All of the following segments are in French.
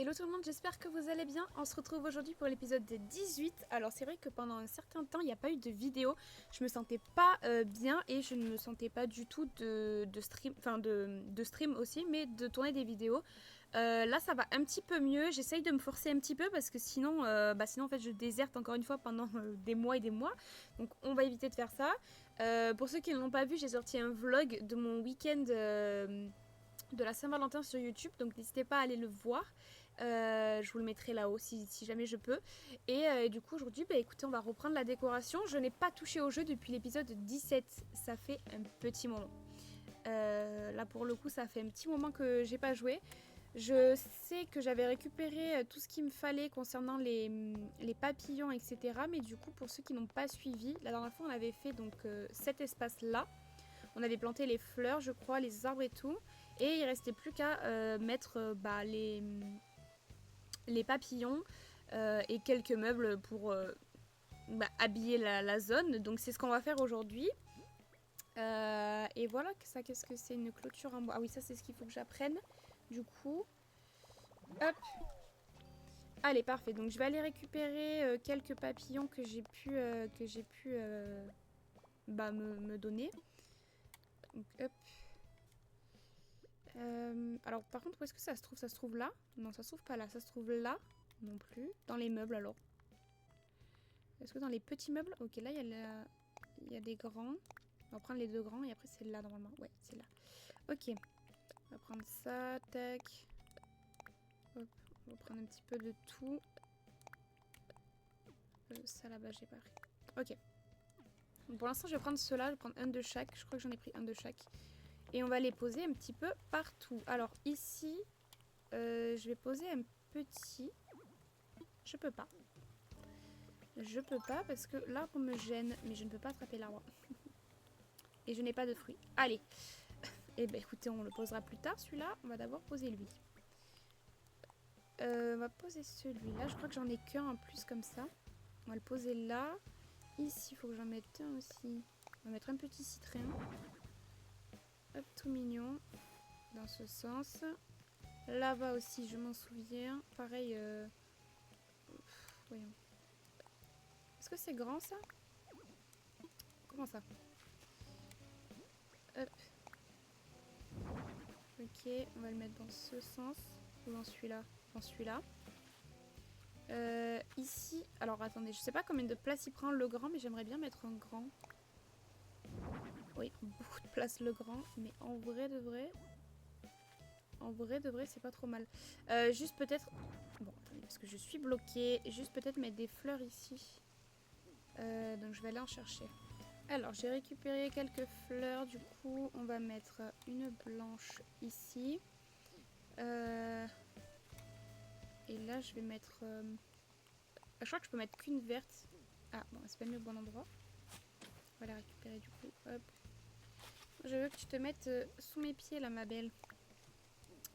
Hello tout le monde, j'espère que vous allez bien. On se retrouve aujourd'hui pour l'épisode 18. Alors c'est vrai que pendant un certain temps, il n'y a pas eu de vidéo. Je me sentais pas bien et je ne me sentais pas du tout de stream, enfin de stream aussi, mais de tourner des vidéos. Là ça va un petit peu mieux. J'essaye de me forcer un petit peu parce que sinon en fait je déserte encore une fois pendant des mois et des mois. Donc on va éviter de faire ça. Pour ceux qui ne l'ont pas vu, j'ai sorti un vlog de mon week-end de la Saint-Valentin sur YouTube, donc n'hésitez pas à aller le voir. Je vous le mettrai là-haut si jamais je peux. Et du coup aujourd'hui, écoutez, on va reprendre la décoration. Je n'ai pas touché au jeu depuis l'épisode 17, ça fait un petit moment. Là pour le coup, ça fait un petit moment que j'ai pas joué. Je sais que j'avais récupéré tout ce qu'il me fallait concernant les papillons, etc. Mais du coup, pour ceux qui n'ont pas suivi, la dernière fois on avait fait donc cet espace-là. On avait planté les fleurs, je crois, les arbres et tout. Et il restait plus qu'à mettre les papillons et quelques meubles pour habiller la zone. Donc c'est ce qu'on va faire aujourd'hui. Et voilà, ça, qu'est-ce que c'est? Une clôture en bois. Ah oui, ça c'est ce qu'il faut que j'apprenne. Du coup, hop. Allez, parfait. Donc je vais aller récupérer quelques papillons que j'ai pu me donner. Donc hop. Alors par contre, où est-ce que ça se trouve? Ça se trouve là? Non, ça se trouve pas là. Ça se trouve là non plus. Dans les meubles alors. Est-ce que dans les petits meubles? Ok, là il y a des grands. On va prendre les deux grands et après c'est là normalement. Ouais, c'est là. Ok. On va prendre ça. Tac. Hop. On va prendre un petit peu de tout. Ça là-bas, j'ai pas pris. Ok. Donc, pour l'instant, je vais prendre ceux-là. Je vais prendre un de chaque. Je crois que j'en ai pris un de chaque. Et on va les poser un petit peu partout. Alors ici, je vais poser un petit. Je peux pas. Je peux pas parce que l'arbre me gêne. Mais je ne peux pas attraper l'arbre. Et je n'ai pas de fruits. Allez. Eh ben écoutez, on le posera plus tard celui-là. On va d'abord poser lui. On va poser celui-là. Je crois que j'en ai qu'un en plus comme ça. On va le poser là. Ici, il faut que j'en mette un aussi. On va mettre un petit citron. Hop, tout mignon. Dans ce sens. Là-bas aussi, je m'en souviens. Pareil. Voyons. Est-ce que c'est grand ça? Comment ça? Hop. Ok, on va le mettre dans ce sens. Ou dans celui-là. Dans celui-là. Ici, alors attendez, je sais pas combien de place il prend le grand, mais j'aimerais bien mettre un grand. Oui, beaucoup de place le grand, mais en vrai de vrai, c'est pas trop mal. Juste peut-être, bon, attendez, parce que je suis bloquée, juste peut-être mettre des fleurs ici. Donc je vais aller en chercher. Alors, j'ai récupéré quelques fleurs, du coup, on va mettre une blanche ici. Et là, je vais mettre... je crois que je peux mettre qu'une verte. Ah, bon, c'est pas mis au bon endroit. On va la récupérer du coup. Hop. Je veux que tu te mettes sous mes pieds là, ma belle.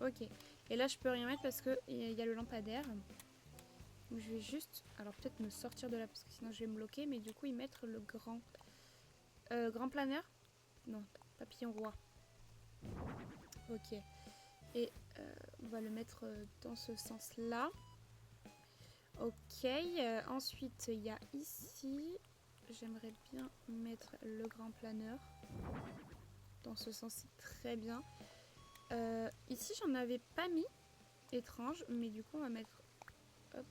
Ok. Et là, je peux rien mettre parce qu'il y a le lampadaire. Donc, je vais juste... Alors, peut-être me sortir de là parce que sinon je vais me bloquer. Mais du coup, y mettre le grand... grand planeur? Non, papillon roi. Ok. Et on va le mettre dans ce sens-là. Ok. Ensuite, il y a ici... J'aimerais bien mettre le grand planeur. Dans ce sens-ci, très bien. Ici, j'en avais pas mis. Étrange. Mais du coup, on va mettre... Hop.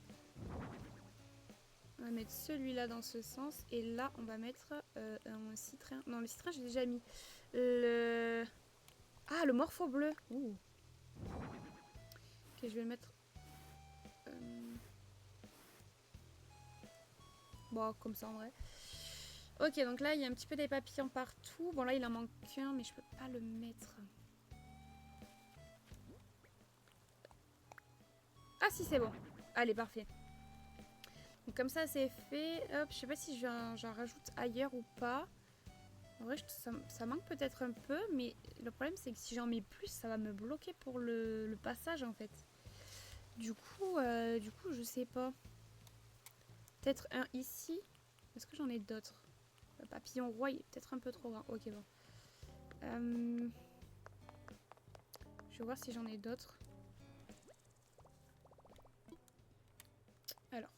On va mettre celui-là dans ce sens. Et là, on va mettre un citron. Non, le citron, j'ai déjà mis. Ah, le morpho bleu. Ouh. Ok, je vais le mettre... Bon, comme ça en vrai. Ok, donc là, il y a un petit peu des papillons partout. Bon, là, il en manque qu'un, mais je peux pas le mettre. Ah si, c'est bon. Allez, parfait. Donc comme ça, c'est fait. Hop, je sais pas si j'en rajoute ailleurs ou pas. En vrai, ça manque peut-être un peu, mais le problème, c'est que si j'en mets plus, ça va me bloquer pour le passage, en fait. Du coup, je sais pas. Peut-être un ici. Est-ce que j'en ai d'autres? Le papillon roi, il est peut-être un peu trop grand. Ok, bon. Je vais voir si j'en ai d'autres. Alors.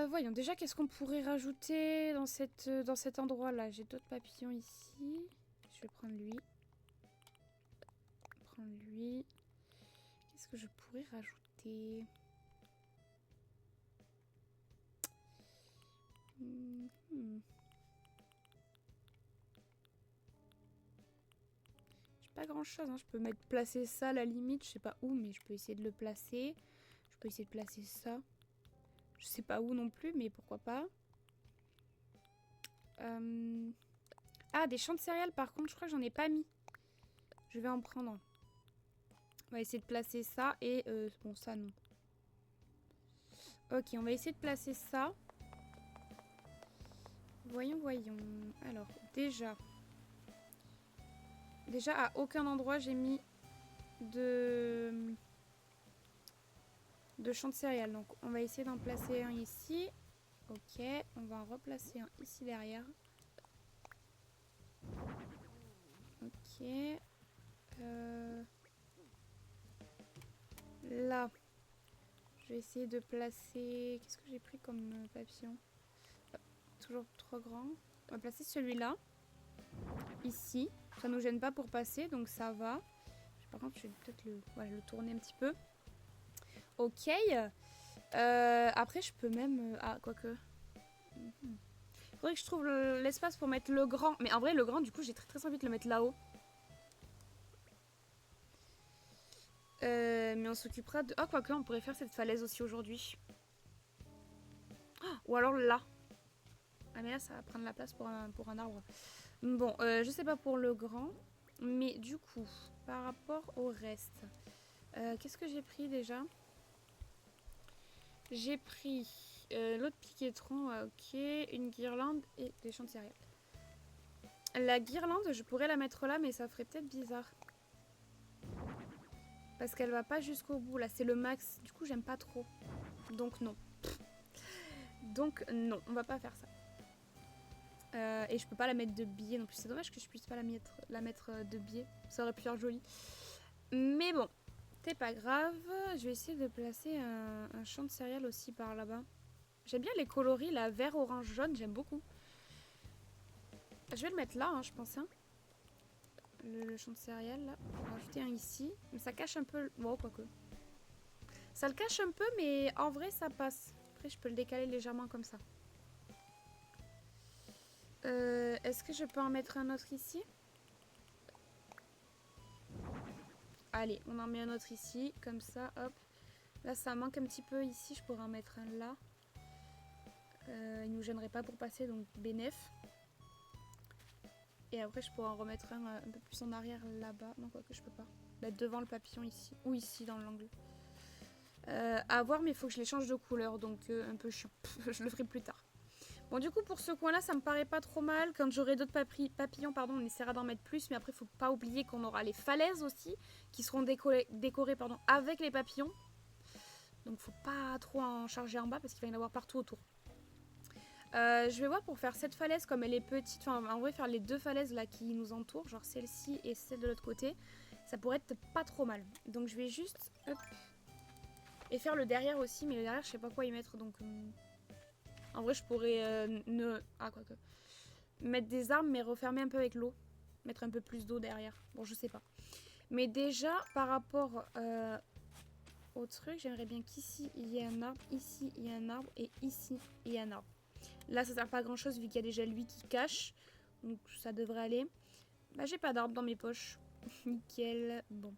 Voyons, déjà, qu'est-ce qu'on pourrait rajouter dans cet endroit-là? J'ai d'autres papillons ici. Je vais prendre lui. Qu'est-ce que je pourrais rajouter? J'ai pas grand-chose, hein. Je peux placer ça à la limite. Je sais pas où, mais je peux essayer de le placer. Je peux essayer de placer ça. Je sais pas où non plus, mais pourquoi pas. Ah, des champs de céréales, par contre, je crois que j'en ai pas mis. Je vais en prendre un. On va essayer de placer ça et... bon, ça, non. Ok, on va essayer de placer ça. Voyons. Alors, déjà, à aucun endroit, j'ai mis de champs de céréales. Donc, on va essayer d'en placer un ici. Ok, on va en replacer un ici derrière. Ok. Là, je vais essayer de placer... Qu'est-ce que j'ai pris comme papillon? Toujours trop grand. On va placer celui-là. Ici. Ça nous gêne pas pour passer, donc ça va. Par contre, je vais peut-être le tourner un petit peu. Ok. Après, je peux même... Ah, quoique... Il faudrait que je trouve l'espace pour mettre le grand. Mais en vrai, le grand, du coup, j'ai très envie de le mettre là-haut. Mais on s'occupera de... Ah, quoique, on pourrait faire cette falaise aussi aujourd'hui. Oh, ou alors là. Ah, mais là, ça va prendre la place pour un arbre. Bon, je sais pas pour le grand. Mais du coup, par rapport au reste... qu'est-ce que j'ai pris déjà? J'ai pris l'autre piquetron, ok, une guirlande et des champs de céréales. La guirlande, je pourrais la mettre là, mais ça ferait peut-être bizarre. Parce qu'elle va pas jusqu'au bout, là, c'est le max. Du coup, j'aime pas trop. Donc non. Donc non, on va pas faire ça. Et je peux pas la mettre de biais non plus. C'est dommage que je puisse pas la mettre de biais. Ça aurait pu faire joli. Mais bon, c'est pas grave. Je vais essayer de placer un champ de céréales aussi par là-bas. J'aime bien les coloris, là, vert, orange, jaune, j'aime beaucoup. Je vais le mettre là, hein, je pense. Hein. Le champ de céréales, là. On va rajouter un ici. Mais ça cache un peu... Bon, quoique. Ça le cache un peu, mais en vrai, ça passe. Après, je peux le décaler légèrement comme ça. Est-ce que je peux en mettre un autre ici? Allez, on en met un autre ici. Comme ça, hop. Là, ça manque un petit peu ici. Je pourrais en mettre un là. Il nous gênerait pas pour passer, donc bénef. Et après, je pourrais en remettre un peu plus en arrière là-bas. Non, quoique je peux pas. Mettre devant le papillon ici. Ou ici, dans l'angle. À voir, mais il faut que je les change de couleur. Donc, un peu chiant. Je le ferai plus tard. Bon, du coup, pour ce coin-là, ça me paraît pas trop mal. Quand j'aurai d'autres papillons, pardon, on essaiera d'en mettre plus. Mais après, il faut pas oublier qu'on aura les falaises aussi, qui seront décorées avec les papillons. Donc, faut pas trop en charger en bas, parce qu'il va y en avoir partout autour. Je vais voir pour faire cette falaise, comme elle est petite. Enfin, en vrai, faire les deux falaises là qui nous entourent, genre celle-ci et celle de l'autre côté. Ça pourrait être pas trop mal. Donc, je vais juste... Hop, et faire le derrière aussi, mais le derrière, je sais pas quoi y mettre, donc... En vrai, je pourrais quoique. Mettre des arbres, mais refermer un peu avec l'eau. Mettre un peu plus d'eau derrière. Bon, je sais pas. Mais déjà, par rapport au truc, j'aimerais bien qu'ici, il y ait un arbre, ici, il y a un arbre, et ici, il y a un arbre. Là, ça sert pas à grand-chose, vu qu'il y a déjà lui qui cache. Donc, ça devrait aller. Bah, j'ai pas d'arbre dans mes poches. Nickel. Bon,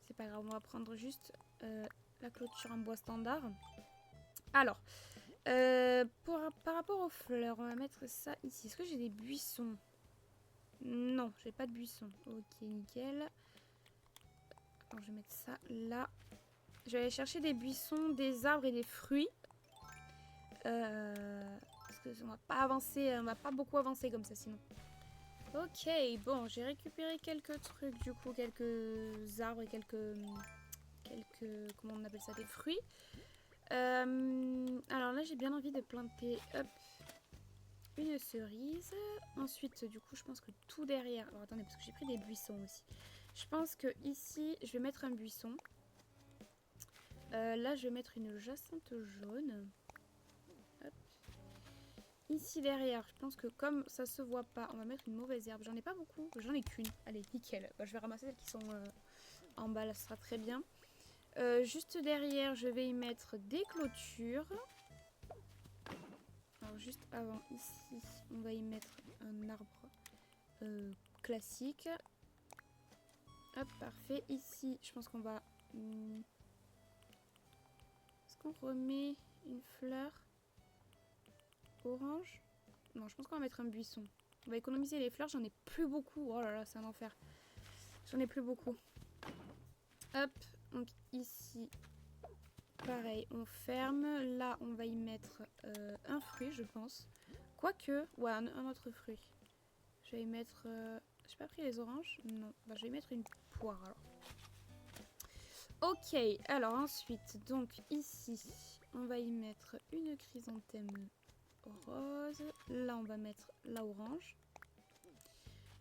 c'est pas grave, on va prendre juste la clôture en bois standard. Alors... par rapport aux fleurs, on va mettre ça ici. Est-ce que j'ai des buissons? Non, j'ai pas de buissons. Ok, nickel. Alors, je vais mettre ça là. Je vais aller chercher des buissons, des arbres et des fruits. Parce que on va pas avancer, on va pas beaucoup avancer comme ça sinon. Ok, bon, j'ai récupéré quelques trucs du coup, quelques arbres et quelques comment on appelle ça, des fruits. Alors là, j'ai bien envie de planter une cerise. Ensuite, du coup, je pense que tout derrière... Alors, attendez, parce que j'ai pris des buissons aussi. Je pense que ici, je vais mettre un buisson. Là, je vais mettre une jacinthe jaune. Hop. Ici derrière, je pense que comme ça se voit pas, on va mettre une mauvaise herbe. J'en ai pas beaucoup, j'en ai qu'une. Allez, nickel. Bah, je vais ramasser celles qui sont en bas, là, ce sera très bien. Juste derrière, je vais y mettre des clôtures. Alors, juste avant, ici, on va y mettre un arbre classique. Hop, parfait. Ici, je pense qu'on va... Est-ce qu'on remet une fleur orange? Non, je pense qu'on va mettre un buisson. On va économiser les fleurs, j'en ai plus beaucoup. Oh là là, c'est un enfer. J'en ai plus beaucoup. Hop, donc ici, pareil, on ferme. Là, on va y mettre un fruit, je pense. Quoique, ouais, un autre fruit. Je vais y mettre... J'ai pas pris les oranges? Non. Bah, je vais y mettre une poire, alors. Ok, alors ensuite, donc ici, on va y mettre une chrysanthème rose. Là, on va mettre la orange.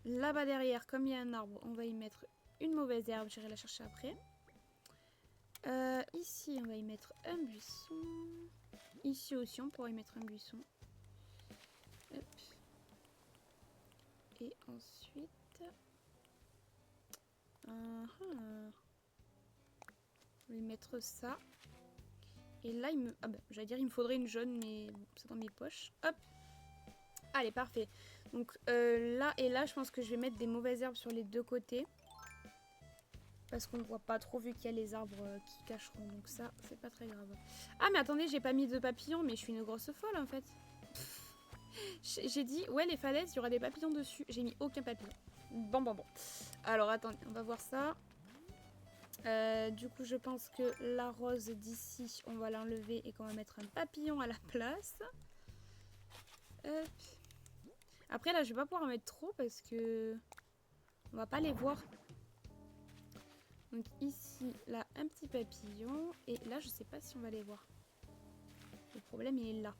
Là-bas derrière, comme il y a un arbre, on va y mettre une mauvaise herbe. J'irai la chercher après. Ici, on va y mettre un buisson. Ici aussi, on pourra y mettre un buisson. Hop. Et ensuite... on va y mettre ça. Et là, il me... Ah bah, j'allais dire, il me faudrait une jaune, mais c'est dans mes poches. Hop. Allez, parfait. Donc là et là, je pense que je vais mettre des mauvaises herbes sur les deux côtés. Parce qu'on ne voit pas trop vu qu'il y a les arbres qui cacheront. Donc ça, c'est pas très grave. Ah mais attendez, j'ai pas mis de papillons, mais je suis une grosse folle en fait. J'ai dit, ouais les falaises, il y aura des papillons dessus. J'ai mis aucun papillon. Bon. Alors attendez, on va voir ça. Du coup, je pense que la rose d'ici, on va l'enlever et qu'on va mettre un papillon à la place. Hop. Après là, je vais pas pouvoir en mettre trop parce que on va pas les voir. Donc ici, là, un petit papillon. Et là, je sais pas si on va les voir. Le problème, il est là.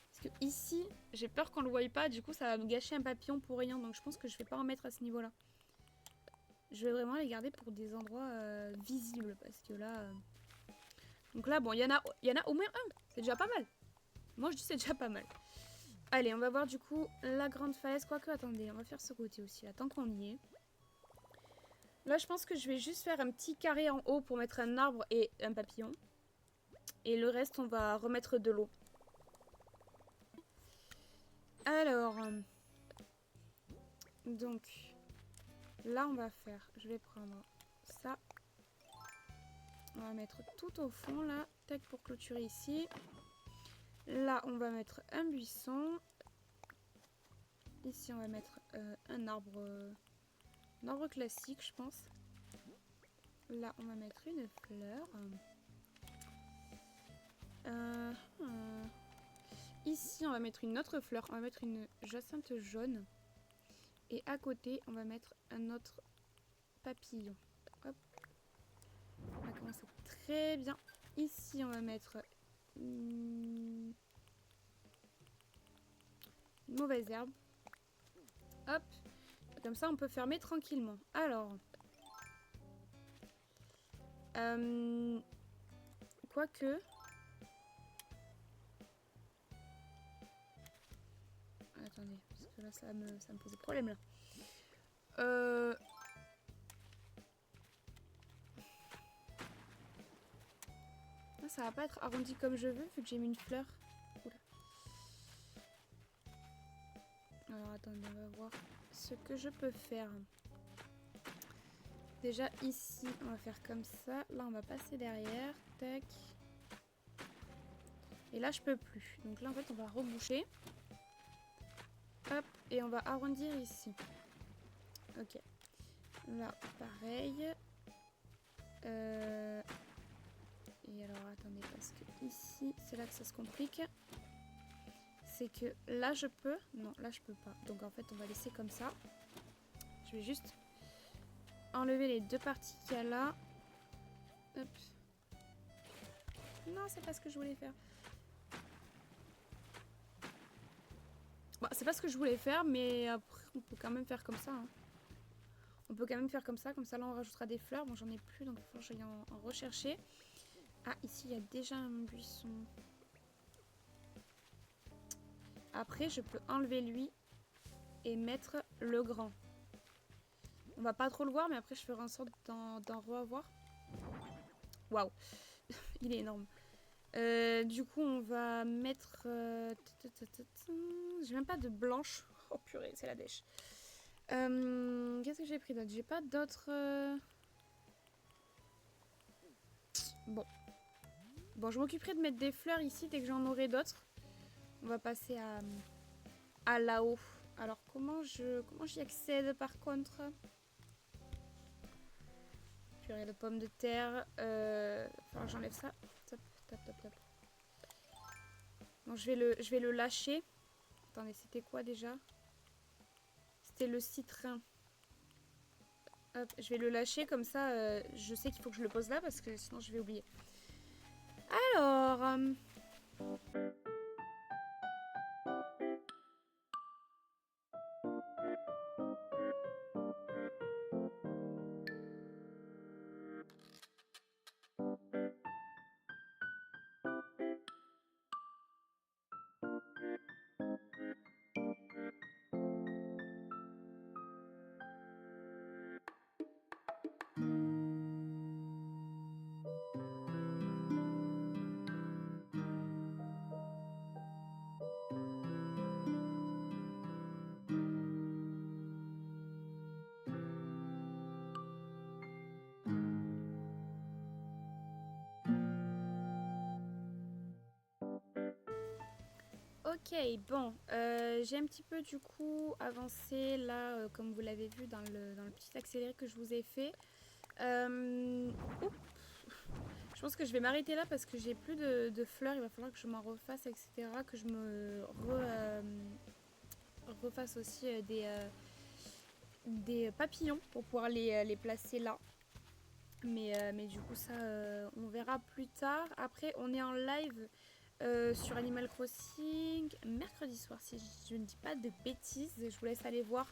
Parce que ici, j'ai peur qu'on le voie pas. Du coup, ça va nous gâcher un papillon pour rien. Donc je pense que je vais pas en mettre à ce niveau-là. Je vais vraiment les garder pour des endroits visibles. Parce que là... Donc là, bon, il y en a au moins un. C'est déjà pas mal. Moi, je dis c'est déjà pas mal. Allez, on va voir du coup la grande falaise. Quoique, attendez, on va faire ce côté aussi, là, tant qu'on y est. Là, je pense que je vais juste faire un petit carré en haut pour mettre un arbre et un papillon. Et le reste, on va remettre de l'eau. Alors, donc, là, on va faire, je vais prendre ça. On va mettre tout au fond, là. Tac, pour clôturer ici. Là, on va mettre un buisson. Ici, on va mettre un arbre classique, je pense. Là, on va mettre une fleur. Ici, on va mettre une autre fleur. On va mettre une jacinthe jaune. Et à côté, on va mettre un autre papillon. Hop. On va commencer très bien. Ici, on va mettre une mauvaise herbe. Hop. Comme ça, on peut fermer tranquillement. Alors. Quoique. Attendez, parce que là, ça me pose des problèmes, là. Ça va pas être arrondi comme je veux, vu que j'ai mis une fleur. Oula. Alors, attendez, on va voir ce que je peux faire. Déjà, ici, on va faire comme ça. Là, on va passer derrière. Tac. Et là, je peux plus. Donc là, en fait, on va reboucher. Hop. Et on va arrondir ici. Ok. Là, pareil. Et alors, attendez, parce que ici, c'est là que ça se complique. C'est que là, je peux. Non, là, je peux pas. Donc, en fait, on va laisser comme ça. Je vais juste enlever les deux parties qu'il y a là. Hop. Non, c'est pas ce que je voulais faire. Bon, c'est pas ce que je voulais faire, mais après, on peut quand même faire comme ça. Hein. On peut quand même faire comme ça là on rajoutera des fleurs. Bon, j'en ai plus, donc il faut que j'aille en rechercher. Ah, ici, il y a déjà un buisson. Après, je peux enlever lui et mettre le grand. On va pas trop le voir, mais après, je ferai en sorte d'en revoir. Waouh, il est énorme. Du coup, on va mettre... J'ai même pas de blanche. Oh purée, c'est la dèche. Qu'est-ce que j'ai pris d'autre? J'ai pas d'autres... Bon. Bon, je m'occuperai de mettre des fleurs ici dès que j'en aurai d'autres. On va passer à là-haut. Alors, comment j'y accède par contre? Purée de pommes de terre. Enfin, j'enlève ça. Top, top, top, top. Bon, je vais le lâcher. Attendez, c'était quoi déjà? C'était le citrin. Hop, je vais le lâcher comme ça. Je sais qu'il faut que je le pose là parce que sinon je vais oublier. Alors... Ok, bon, j'ai un petit peu du coup avancé là, comme vous l'avez vu dans le petit accéléré que je vous ai fait. Oups. Je pense que je vais m'arrêter là parce que j'ai plus de fleurs, il va falloir que je m'en refasse, etc. Que je me refasse aussi des papillons pour pouvoir les placer là. Mais du coup ça on verra plus tard. Après on est en live sur Animal Crossing mercredi soir si je ne dis pas de bêtises. Je vous laisse aller voir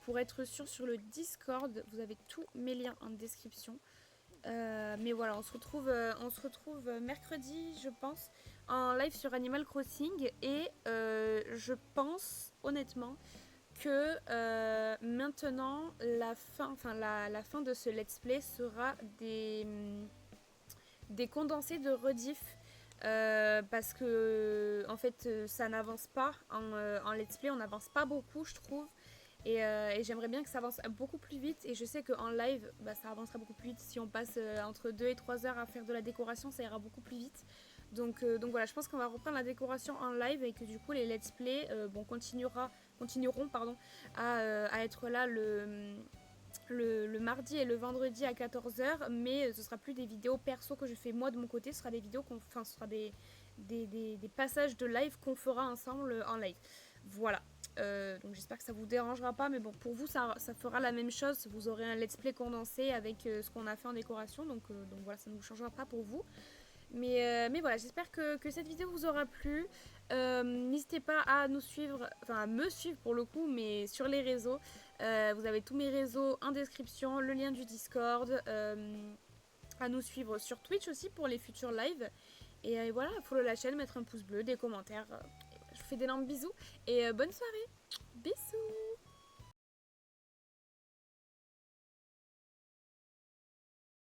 pour être sûr sur le Discord. Vous avez tous mes liens en description. Mais voilà, on se retrouve mercredi, je pense, en live sur Animal Crossing. Et je pense honnêtement que maintenant la fin de ce let's play sera des condensés de rediff. Parce que en fait ça n'avance pas en let's play, on n'avance pas beaucoup je trouve. Et j'aimerais bien que ça avance beaucoup plus vite. Et je sais qu'en live, bah, ça avancera beaucoup plus vite. Si on passe entre 2 et 3 heures à faire de la décoration, ça ira beaucoup plus vite. Donc voilà, je pense qu'on va reprendre la décoration en live et que du coup les let's play continueront à être là le mardi et le vendredi à 14 heures. Mais ce sera plus des vidéos perso que je fais moi de mon côté. Ce sera des vidéos ce sera des passages de live qu'on fera ensemble en live. Voilà. Donc j'espère que ça vous dérangera pas, mais bon, pour vous ça fera la même chose. Vous aurez un let's play condensé avec ce qu'on a fait en décoration, donc voilà, ça ne vous changera pas pour vous. Mais voilà, j'espère que cette vidéo vous aura plu. N'hésitez pas à nous suivre, enfin à me suivre pour le coup, mais sur les réseaux. Vous avez tous mes réseaux en description, le lien du Discord. À nous suivre sur Twitch aussi pour les futurs lives. Et voilà, follow la chaîne, mettre un pouce bleu, des commentaires. Je vous fais d'énormes bisous et bonne soirée. Bisous.